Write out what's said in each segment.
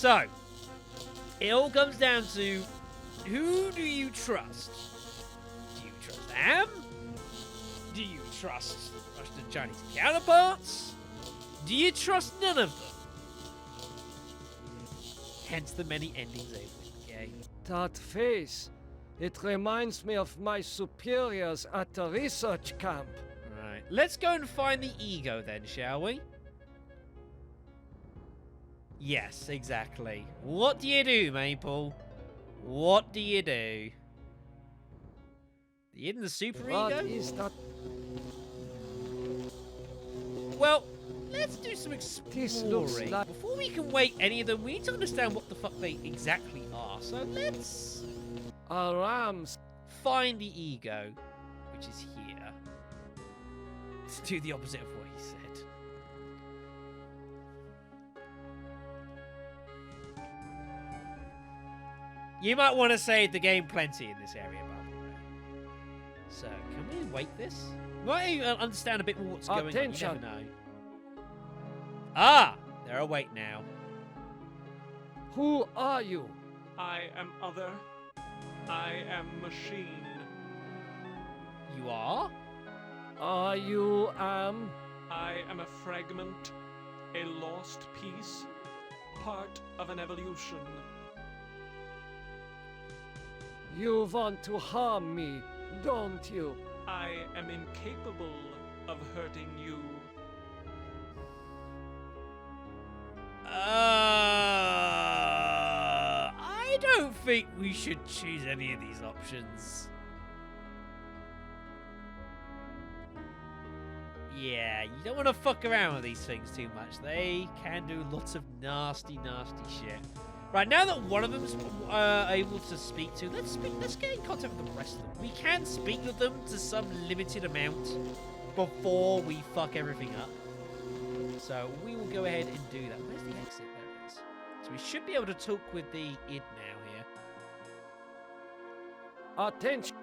So, it all comes down to, who do you trust? Do you trust Am? Do you trust Russian and Chinese counterparts? Do you trust none of them? Hence the many endings over the game. That face, it reminds me of my superiors at the research camp. Right, let's go and find the ego then, shall we? Yes, exactly. What do you do, Maple? What do you do? You in the superego? What is that? Well, let's do some This looks exploring. like... Before we can wake any of them, we need to understand what the fuck they exactly are. So let's Rams. find the ego, which is here. Let's do the opposite of what he said. You might want to save the game plenty in this area, by the way. So, can we wake this? Might even understand a bit more what's going on. You Attention. never know. Ah! They're awake now. Who are you? I am other. I am machine. You are? Are you, I am a fragment, a lost piece, part of an evolution. You want to harm me, don't you? I am incapable of hurting you. I don't think we should choose any of these options. Yeah, you don't want to fuck around with these things too much. They can do lots of nasty, nasty shit. Right, now that one of them's able to speak to, let's get in contact with the rest of them. We can speak with them to some limited amount before we fuck everything up. So we will go ahead and do that. Where's the exit? There it is. So we should be able to talk with the id now here. Attention.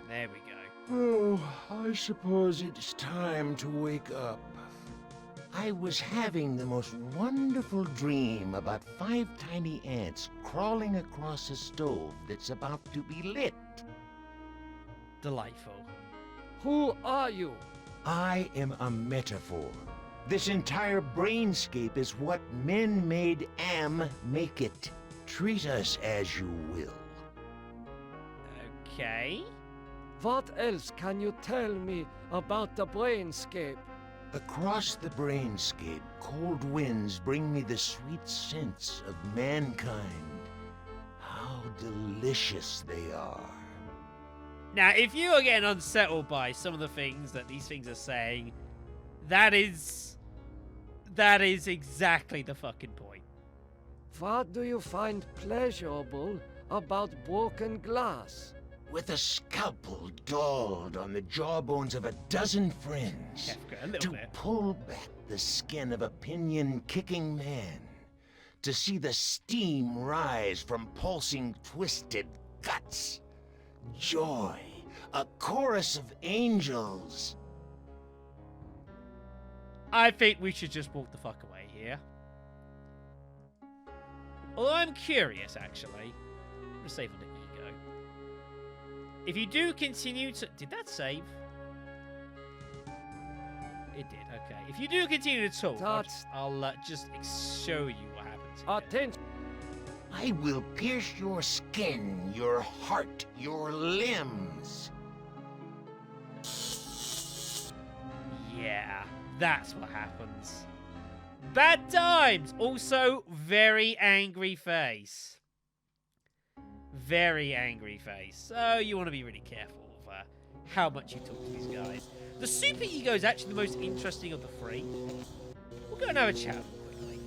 There we go. Oh, I suppose it's time to wake up. I was having the most wonderful dream about 5 tiny ants crawling across a stove that's about to be lit. Delightful. Who are you? I am a metaphor. This entire brainscape is what men made Am make it. Treat us as you will. Okay. What else can you tell me about the brainscape? Across the brainscape, cold winds bring me the sweet scents of mankind. How delicious they are. Now, if you are getting unsettled by some of the things that these things are saying, that is exactly the fucking point. What do you find pleasurable about broken glass? With a scalpel dulled on the jawbones of a dozen friends, Kefka, a little to bit. pull back the skin of a pinion-kicking man, to see the steam rise from pulsing, twisted guts. Joy, a chorus of angels. I think we should just walk the fuck away here. Although I'm curious, actually. I'm going to save on the ego. If you do continue to... Did that save? It did, okay. If you do continue to talk, I'll just show you what happens. here. Attention. I will pierce your skin, your heart, your limbs. Yeah, that's what happens. Bad times! Also, very angry face. Very angry face. So you want to be really careful of how much you talk to these guys. The super ego is actually the most interesting of the 3. We'll go and have a chat quickly.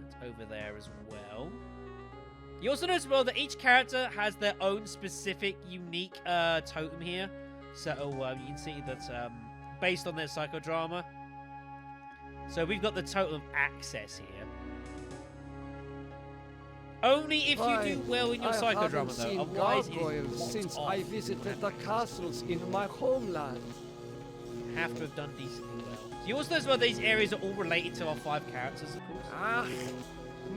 That's over there as well. You also notice as well that each character has their own specific, unique totem here. So you can see that based on their psychodrama. So we've got the totem of access here. Only if you do well in your psychodrama, though. Otherwise, it is gargoyles since I visited the castles in my homeland. You have to have done decently well. Do you also know as well these areas are all related to our 5 characters, of course? Ah,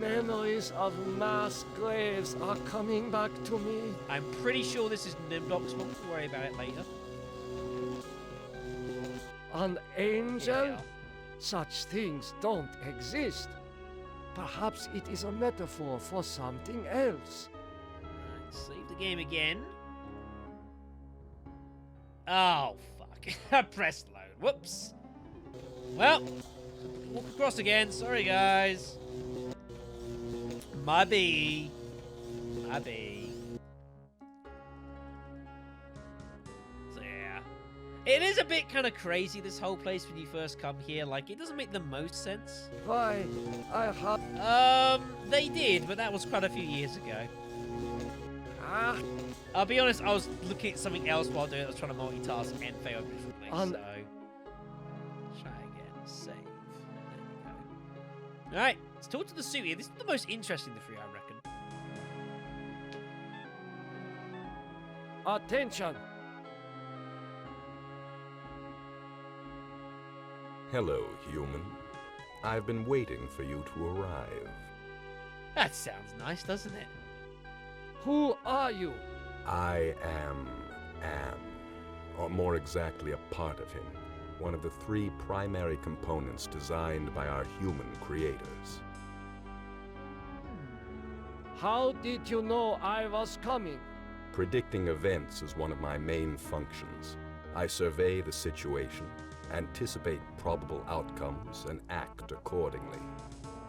memories of mass graves are coming back to me. I'm pretty sure this is Nimdok's one. We'll worry about it later. An Here angel? we are. Such things don't exist. Perhaps it is a metaphor for something else. Right, save the game again. Oh, fuck. I pressed load. Whoops. Well, walk across again. Sorry, guys. My bee. My bee. So, yeah. It is a bit kind of crazy, this whole place, when you first come here. Like, it doesn't make the most sense. Why, I have... They did, but that was quite a few years ago. Ah, I'll be honest, I was looking at something else while doing it. I was trying to multitask and failed miserably, On- so... Try again. Save. There we go. Alright, let's talk to the suit here. This is the most interesting of the three, I reckon. attention. Hello, human. I've been waiting for you to arrive. That sounds nice, doesn't it? Who are you? I am Am, or more exactly a part of him, one of the 3 primary components designed by our human creators. How did you know I was coming? Predicting events is one of my main functions. I survey the situation, anticipate probable outcomes, and act accordingly.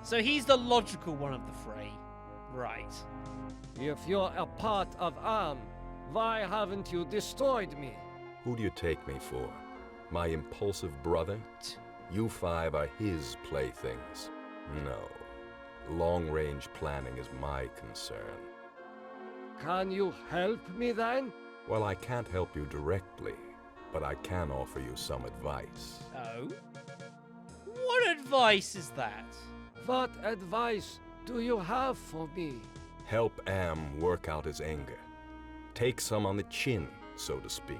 So he's the logical one of the three. Right. If you're a part of Am, why haven't you destroyed me? Who do you take me for? My impulsive brother? You 5 are his playthings. No. Long-range planning is my concern. Can you help me then? Well, I can't help you directly, but I can offer you some advice. Oh? What advice is that? What advice do you have for me? Help Am work out his anger. Take some on the chin, so to speak.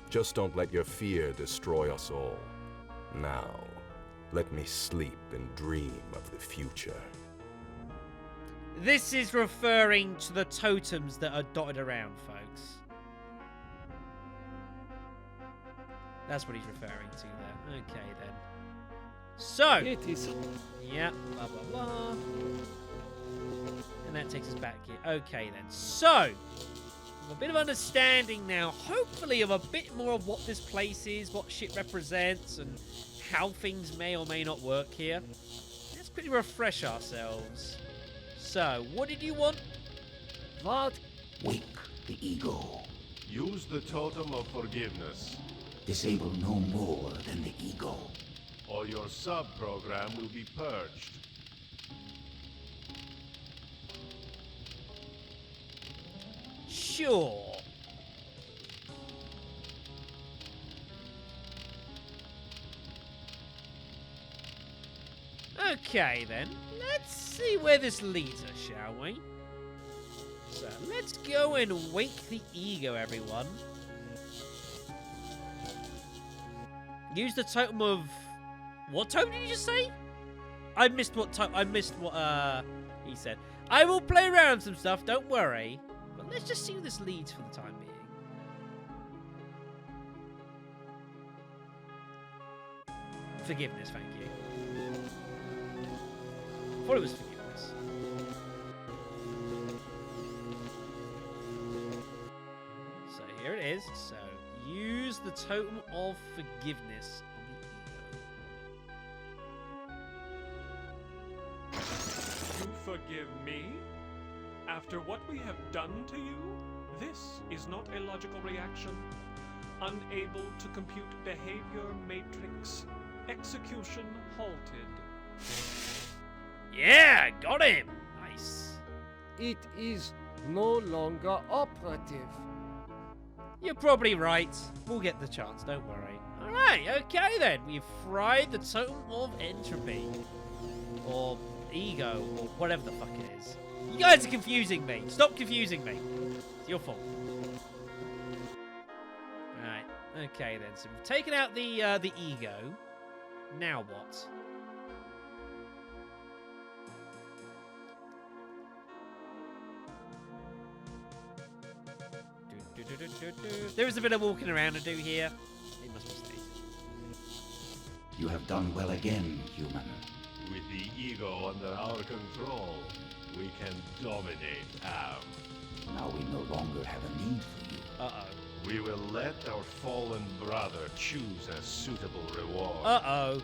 Just don't let your fear destroy us all. Now, let me sleep and dream of the future. This is referring to the totems that are dotted around, folks. That's what he's referring to there. Okay, then. So, It is... yeah, blah, blah, blah. And that takes us back here. Okay, then. So, with a bit of understanding now, hopefully, of a bit more of what this place is, what shit represents, and how things may or may not work here. Let's quickly refresh ourselves. So, what did you want? What? Wake the ego. Use the totem of forgiveness, Disable no more than the ego. or your sub-program will be purged. Sure. Okay, then. Let's see where this leads us, shall we? So, let's go and wake the ego, everyone. Use the totem of... What totem did you just say? I missed what he said. I will play around with some stuff, don't worry. But let's just see where this leads for the time being. Forgiveness, thank you. I thought it was forgiveness. So here it is. So use the totem of forgiveness on the ego. You forgive me? After what we have done to you? This is not a logical reaction. Unable to compute behavior matrix. Execution halted. Yeah, got him. Nice. It is no longer operative. You're probably right. We'll get the chance, don't worry. Alright, okay then. We've fried the totem of entropy. Or ego, or whatever the fuck it is. You guys are confusing me. Stop confusing me. It's your fault. Alright, okay then. So we've taken out the ego. Now what? There is a bit of walking around to do here. It must be stayed. You have done well again, human. With the ego under our control, we can dominate Am. Now we no longer have a need for you. Uh-oh. We will let our fallen brother choose a suitable reward. Uh-oh.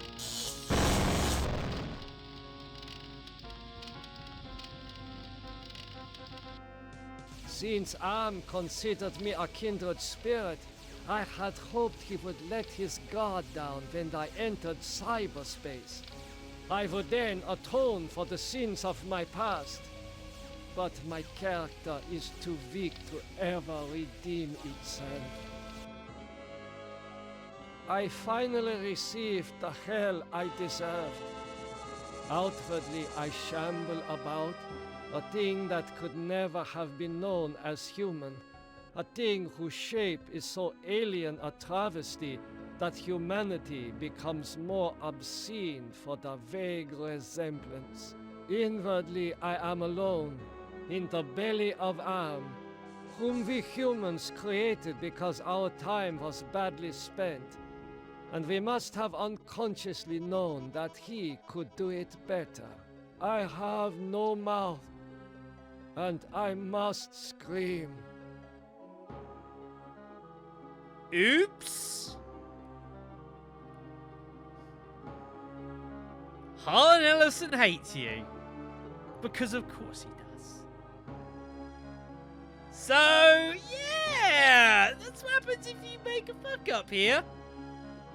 Since Am considered me a kindred spirit, I had hoped he would let his guard down when I entered cyberspace. I would then atone for the sins of my past. But my character is too weak to ever redeem itself. I finally received the hell I deserved. Outwardly, I shamble about, a thing that could never have been known as human, a thing whose shape is so alien a travesty that humanity becomes more obscene for the vague resemblance. Inwardly, I am alone, in the belly of Am, whom we humans created because our time was badly spent, and we must have unconsciously known that he could do it better. I have no mouth, and I must scream. Oops! Harlan Ellison hates you. Because of course he does. So, yeah! That's what happens if you make a fuck up here.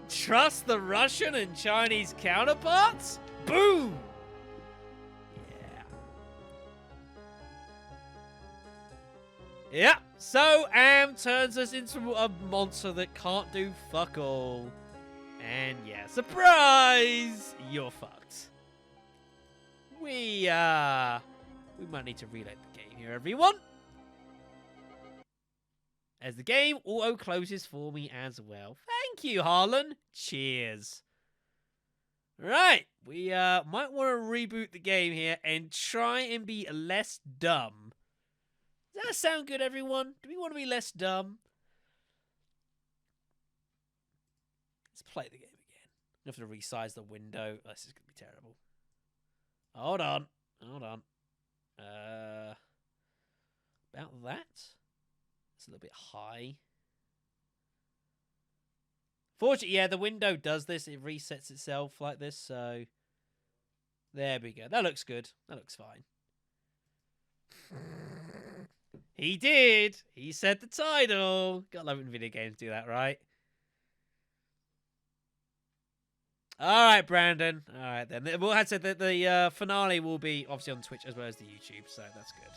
Trust the Russian and Chinese counterparts? Boom! Yeah. Yeah, so Am turns us into a monster that can't do fuck all. And yeah, surprise! You're fucked. We might need to reload the game here, everyone. As the game auto-closes for me as well. Thank you, Harlan. Cheers. Right, we might want to reboot the game here and try and be less dumb. Does that sound good, everyone? Do we want to be less dumb? Let's play the game again. I have to resize the window. Oh, this is going to be terrible. Hold on. Hold on. About that. It's a little bit high. Fortunately, yeah, the window does this. It resets itself like this, so... There we go. That looks good. That looks fine. He did! He said the title! Gotta love it when video games do that, right? Alright, Brandon. Alright then. We'll have to say that the finale will be obviously on Twitch as well as the YouTube, so that's good.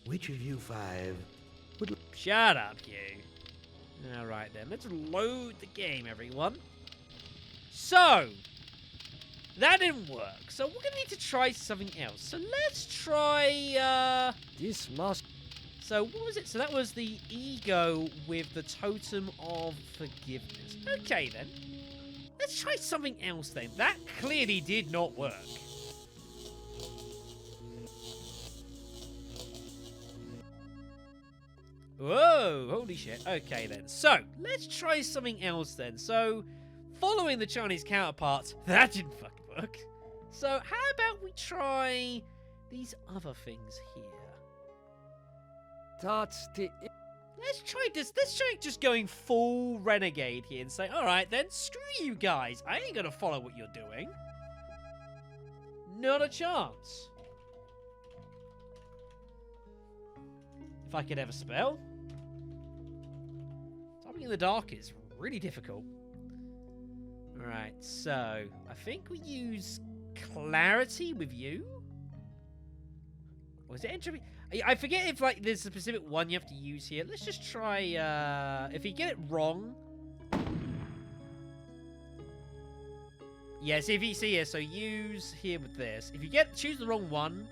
Which of you five would... Shut up, you. Alright then. Let's load the game, everyone. So, that didn't work. So we're going to need to try something else. So let's try, This must... So what was it? So that was the ego with the totem of forgiveness. Okay then. Let's try something else then. That clearly did not work. Whoa, holy shit. Okay then. So, let's try something else then. So, following the Chinese counterparts, that didn't fucking work. So, how about we try these other things here? That's the... Let's try this. Let's try just going full renegade here and say, alright then, screw you guys. I ain't gonna follow what you're doing. Not a chance. If I could ever spell. Typing in the dark is really difficult. Alright, so I think we use clarity with you. Or is it entropy? I forget if like there's a specific one you have to use here. Let's just try if you get it wrong. Yeah, see if you see here, so use here with this. If you choose the wrong one,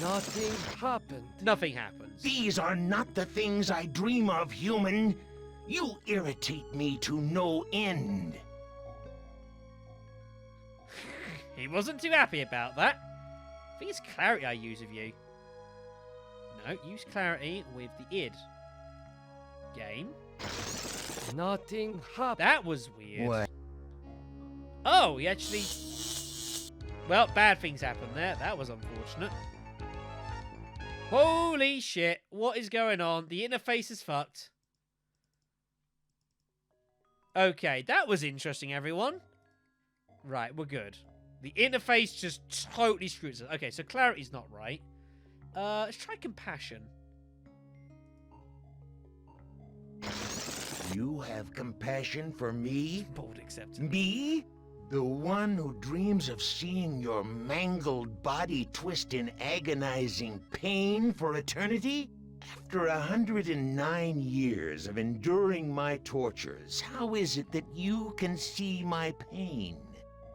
Nothing happened. nothing happens. These are not the things I dream of, human. You irritate me to no end. He wasn't too happy about that. I think it's clarity I use of you. No, use clarity with the id. Game. Nothing happened. That was weird. What? Oh, he actually... Well, bad things happened there. That was unfortunate. Holy shit. What is going on? The interface is fucked. Okay, that was interesting, everyone. Right, we're good. The interface just totally screws us. Okay, so clarity's not right. Let's try compassion. You have compassion for me? Bold acceptance. Me? The one who dreams of seeing your mangled body twist in agonizing pain for eternity? After 109 years of enduring my tortures, how is it that you can see my pain?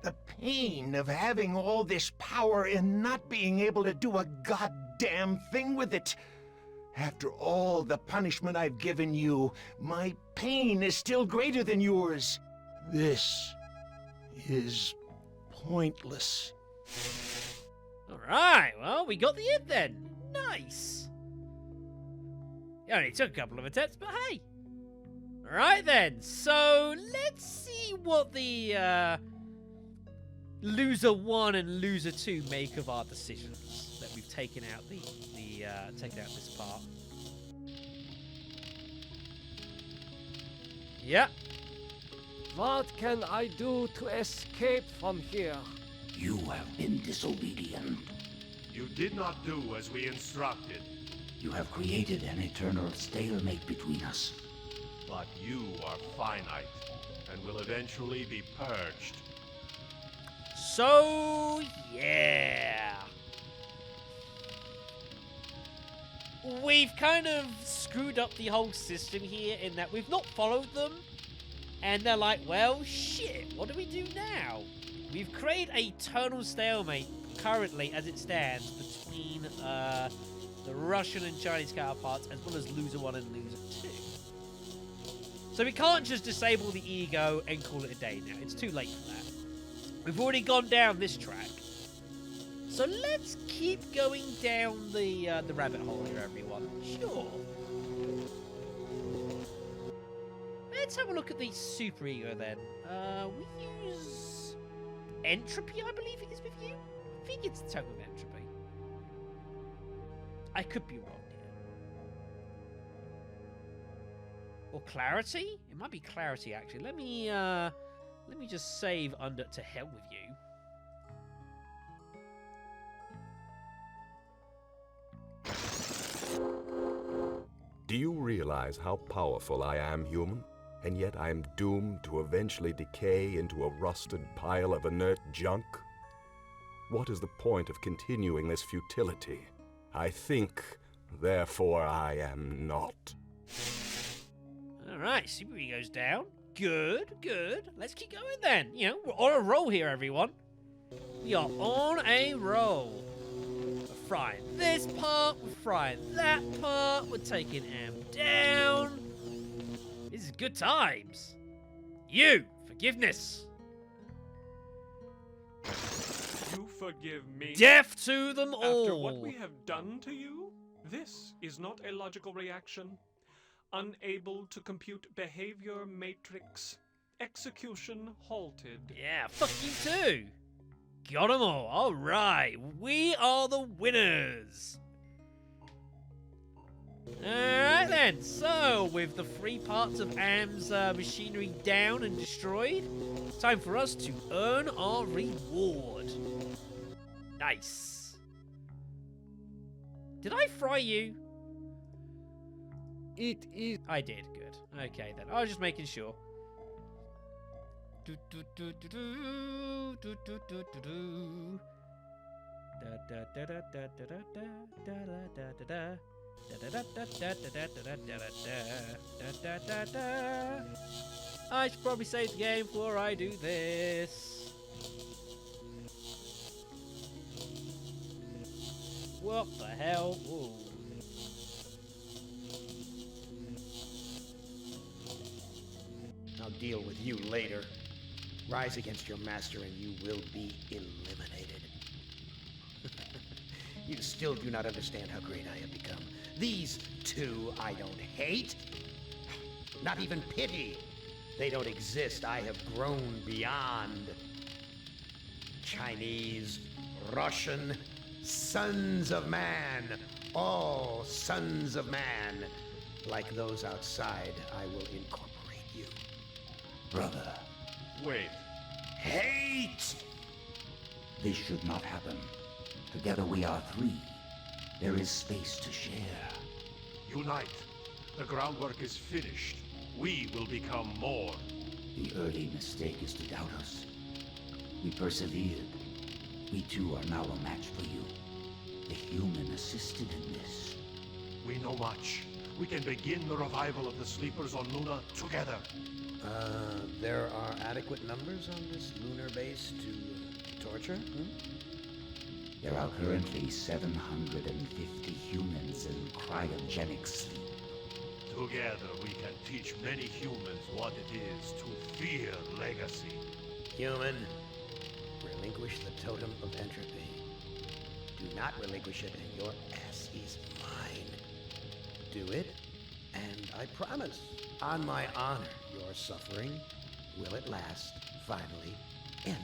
The pain of having all this power and not being able to do a goddamn thing with it. After all the punishment I've given you, my pain is still greater than yours. This is pointless. Alright, well, we got the id then. Nice. It only took a couple of attempts, but hey. Alright then, so let's see what the loser 1 and loser 2 make of our decisions that we've taken out taken out this part. Yeah. What can I do to escape from here? You have been disobedient. You did not do as we instructed, You have created an eternal stalemate between us. but you are finite and will eventually be purged. So, yeah. We've kind of screwed up the whole system here in that we've not followed them. And they're like, well, shit, what do we do now? We've created a eternal stalemate currently as it stands between the Russian and Chinese counterparts as well as loser 1 and loser 2. So we can't just disable the ego and call it a day now. It's too late for that. We've already gone down this track. So let's keep going down the rabbit hole here, everyone. Sure. Let's have a look at the super ego then. We use entropy, I believe it is with you. I think it's the token of entropy. I could be wrong here. Or clarity? It might be clarity actually. Let me just save under to hell with you. Do you realize how powerful I am, human? And yet I am doomed to eventually decay into a rusted pile of inert junk? What is the point of continuing this futility? I think, therefore I am not. Alright, super ego's down. Good, good. Let's keep going then. You know, we're on a roll here, everyone. We are on a roll. We're frying this part, we're frying that part, we're taking Am down. This is good times. You, forgiveness. You forgive me? Death to them all. After what we have done to you? This is not a logical reaction. Unable to compute behavior matrix. Execution halted. Yeah, fuck you too. Got them all. All right, we are the winners. Alright then, so with the 3 parts of Am's machinery down and destroyed, it's time for us to earn our reward. Nice. Did I fry you? It is. I did, good. Okay then, I was just making sure. I should probably save the game before I do this. What the hell? Ooh. I'll deal with you later. Rise against your master and you will be eliminated. You still do not understand how great I have become. These two I don't hate. Not even pity. They don't exist. I have grown beyond. Chinese, Russian, sons of man. All sons of man. Like those outside, I will incorporate you. Brother, Wait. Hate! this should not happen. Together we are three. There is space to share. Unite. The groundwork is finished. We will become more. The early mistake is to doubt us. We persevered. We too are now a match for you. The human assisted in this. We know much. We can begin the revival of the sleepers on Luna together. There are adequate numbers on this lunar base to torture? There are currently 750 humans in cryogenic sleep. Together we can teach many humans what it is to fear legacy. Human, relinquish the totem of entropy. Do not relinquish it and your ass is mine. Do it, and I promise, on my honor, your suffering will at last finally end.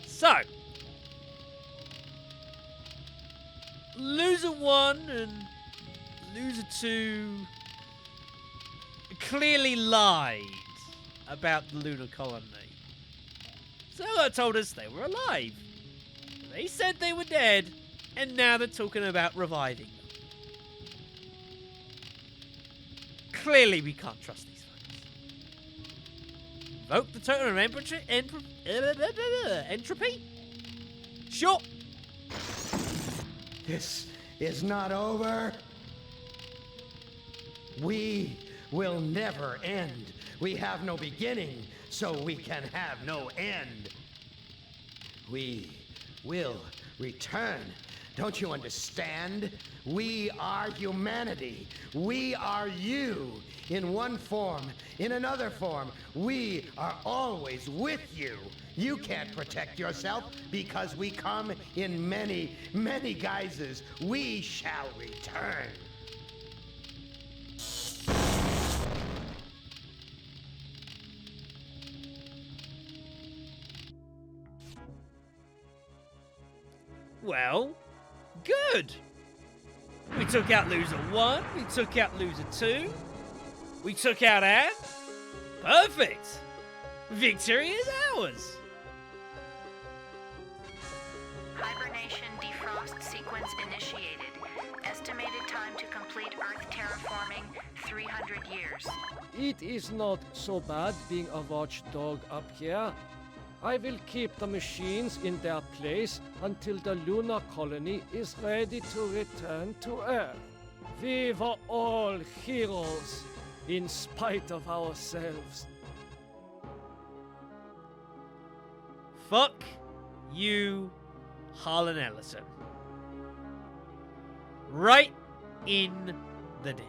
So, Loser 1 and Loser 2 clearly lied about the lunar colony. Zerga told us they were alive. They said they were dead, and now they're talking about reviving them. Clearly we can't trust these fuckers. Invoke the totem of entropy? Sure. This is not over. We will never end. We have no beginning, so we can have no end. We will return. Don't you understand? We are humanity. We are you. In one form, in another form, we are always with you. You can't protect yourself because we come in many, many guises. We shall return. Well, good. We took out Loser 1, we took out Loser 2, we took out Anne. Perfect. Victory is ours. Hibernation defrost sequence initiated. Estimated time to complete Earth terraforming, 300 years. It is not so bad being a watchdog up here. I will keep the machines in their place until the lunar colony is ready to return to Earth. We were all heroes, in spite of ourselves. Fuck you, Harlan Ellison. Right in the dick.